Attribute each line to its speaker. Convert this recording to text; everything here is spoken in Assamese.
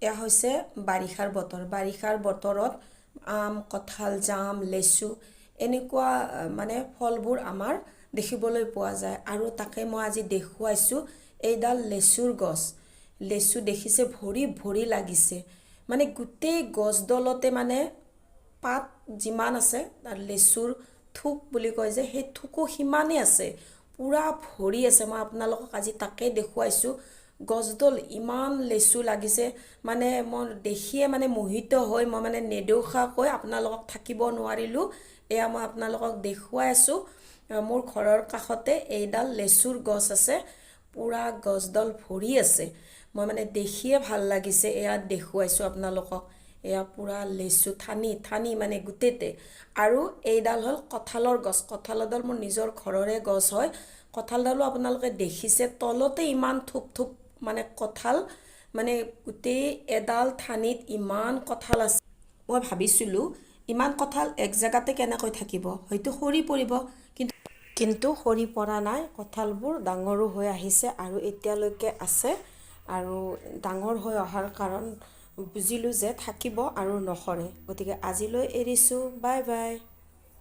Speaker 1: এয়া হৈছে বাৰিষাৰ বতৰ। বাৰিষাৰ বতৰত আম, কঁঠাল, জাম, লেচু এনেকুৱা মানে ফলবোৰ আমাৰ দেখিবলৈ পোৱা যায়। আৰু তাকে মই আজি দেখুৱাইছোঁ এইডাল লেচুৰ গছ। লেচু দেখিছে ভৰি ভৰি লাগিছে, মানে গোটেই গছডালতে মানে পাত যিমান আছে তাৰ লেচুৰ থোক বুলি কয় যে সেই থোকো সিমানেই আছে, পূৰা ভৰি আছে। মই আপোনালোকক আজি তাকেই দেখুৱাইছোঁ। গছডাল ইমান লেচু লাগিছে, মানে মই দেখিয়ে মানে মোহিত হৈ মই মানে নেদেখাকৈ আপোনালোকক থাকিব নোৱাৰিলোঁ। এয়া মই আপোনালোকক দেখুৱাই আছোঁ। মোৰ ঘৰৰ কাষতে এইডাল লেচুৰ গছ আছে, পূৰা গছডাল ভৰি আছে। মই মানে দেখিয়ে ভাল লাগিছে, এয়া দেখুৱাইছোঁ আপোনালোকক। এয়া পূৰা লেচু ঠানি মানে গোটেইতে। আৰু এইডাল হ'ল কঁঠালৰ গছ। কঁঠালডাল মোৰ নিজৰ ঘৰৰে গছ হয়। কঁঠালডালো আপোনালোকে দেখিছে, তলতে ইমান থোপ মানে কঁঠাল, মানে গোটেই এডাল ঠানিত ইমান কঁঠাল আছে। মই ভাবিছিলোঁ ইমান কঁঠাল এক জেগাতে কেনেকৈ থাকিব, হয়তো সৰি পৰিব, কিন্তু সৰি পৰা নাই। কঁঠালবোৰ ডাঙৰো হৈ আহিছে আৰু এতিয়ালৈকে আছে। আৰু ডাঙৰ হৈ অহাৰ কাৰণ বুজিলোঁ যে থাকিব আৰু নসৰে। গতিকে আজিলৈ এৰিছোঁ, বাই বাই।